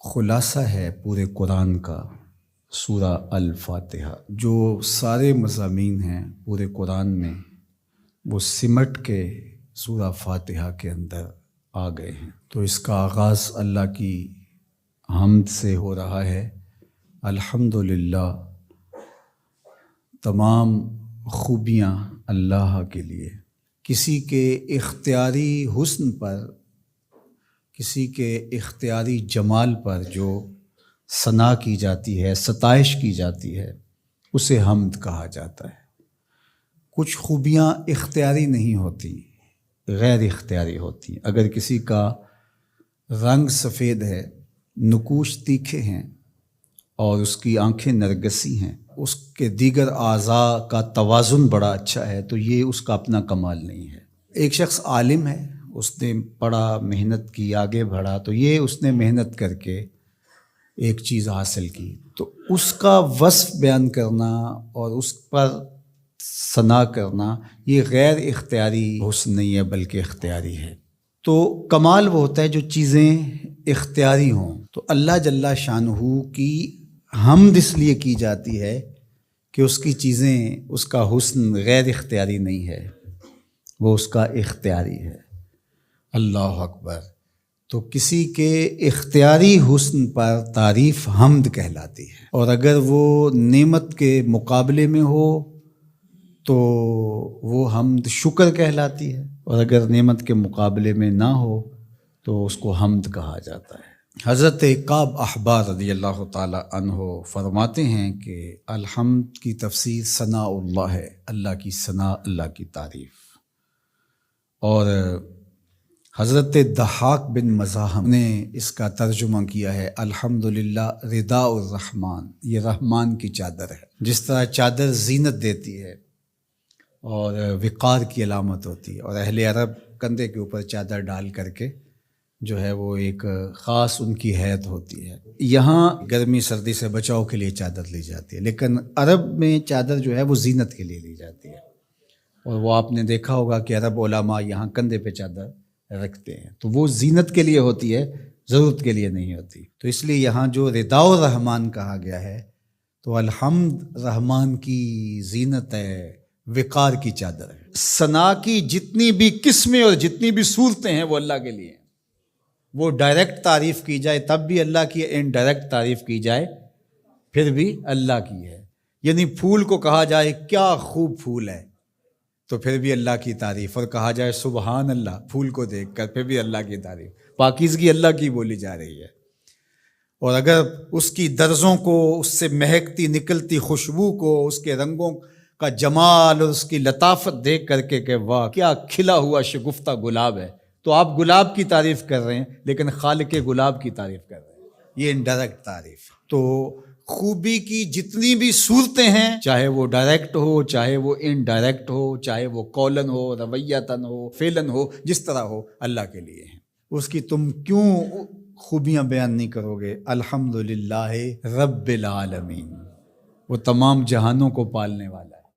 خلاصہ ہے پورے قرآن کا سورہ الفاتحہ۔ جو سارے مضامین ہیں پورے قرآن میں وہ سمٹ کے سورہ فاتحہ کے اندر آ گئے ہیں۔ تو اس کا آغاز اللہ کی حمد سے ہو رہا ہے۔ الحمدللہ، تمام خوبیاں اللہ کے لیے۔ کسی کے اختیاری حسن پر، کسی کے اختیاری جمال پر جو ثنا کی جاتی ہے، ستائش کی جاتی ہے، اسے حمد کہا جاتا ہے۔ کچھ خوبیاں اختیاری نہیں ہوتی، غیر اختیاری ہوتی۔ اگر کسی کا رنگ سفید ہے، نقوش تیکھے ہیں اور اس کی آنکھیں نرگسی ہیں، اس کے دیگر اعضاء کا توازن بڑا اچھا ہے، تو یہ اس کا اپنا کمال نہیں ہے۔ ایک شخص عالم ہے، اس نے پڑھا، محنت کی، آگے بڑھا، تو یہ اس نے محنت کر کے ایک چیز حاصل کی، تو اس کا وصف بیان کرنا اور اس پر ثنا کرنا یہ غیر اختیاری حسن نہیں ہے بلکہ اختیاری ہے۔ تو کمال وہ ہوتا ہے جو چیزیں اختیاری ہوں۔ تو اللہ جل شانہ کی حمد اس لیے کی جاتی ہے کہ اس کی چیزیں، اس کا حسن غیر اختیاری نہیں ہے، وہ اس کا اختیاری ہے۔ اللہ اکبر۔ تو کسی کے اختیاری حسن پر تعریف حمد کہلاتی ہے، اور اگر وہ نعمت کے مقابلے میں ہو تو وہ حمد شکر کہلاتی ہے، اور اگر نعمت کے مقابلے میں نہ ہو تو اس کو حمد کہا جاتا ہے۔ حضرت کعب احبار رضی اللہ تعالی عنہ فرماتے ہیں کہ الحمد کی تفسیر ثناء اللہ ہے، اللہ کی ثنا، اللہ کی تعریف۔ اور حضرت ضحاک بن مزاحم نے اس کا ترجمہ کیا ہے الحمدللہ رداء الرحمن، یہ رحمان کی چادر ہے۔ جس طرح چادر زینت دیتی ہے اور وقار کی علامت ہوتی ہے، اور اہل عرب کندھے کے اوپر چادر ڈال کر کے جو ہے وہ ایک خاص ان کی حیت ہوتی ہے۔ یہاں گرمی سردی سے بچاؤ کے لیے چادر لی جاتی ہے، لیکن عرب میں چادر جو ہے وہ زینت کے لیے لی جاتی ہے، اور وہ آپ نے دیکھا ہوگا کہ عرب علماء یہاں کندھے پہ چادر رکھتے ہیں، تو وہ زینت کے لیے ہوتی ہے، ضرورت کے لیے نہیں ہوتی۔ تو اس لیے یہاں جو رداء الرحمن کہا گیا ہے، تو الحمد رحمان کی زینت ہے، وقار کی چادر ہے۔ ثنا کی جتنی بھی قسمیں اور جتنی بھی صورتیں ہیں وہ اللہ کے لیے ہیں۔ وہ ڈائریکٹ تعریف کی جائے تب بھی اللہ کی، انڈائریکٹ تعریف کی جائے پھر بھی اللہ کی ہے۔ یعنی پھول کو کہا جائے کیا خوب پھول ہے تو پھر بھی اللہ کی تعریف، اور کہا جائے سبحان اللہ پھول کو دیکھ کر، پھر بھی اللہ کی تعریف، پاکیزگی اللہ کی بولی جا رہی ہے۔ اور اگر اس کی درزوں کو، اس سے مہکتی نکلتی خوشبو کو، اس کے رنگوں کا جمال اور اس کی لطافت دیکھ کر کے کہ واہ کیا کھلا ہوا شگفتہ گلاب ہے، تو آپ گلاب کی تعریف کر رہے ہیں لیکن خالق گلاب کی تعریف کر رہے ہیں، یہ انڈائریکٹ تعریف۔ تو خوبی کی جتنی بھی صورتیں ہیں، چاہے وہ ڈائریکٹ ہو، چاہے وہ انڈائریکٹ ہو، چاہے وہ قولن ہو، رویتاً ہو، فعلاً ہو، جس طرح ہو، اللہ کے لیے ہیں۔ اس کی تم کیوں خوبیاں بیان نہیں کرو گے؟ الحمدللہ رب العالمین، وہ تمام جہانوں کو پالنے والا ہے۔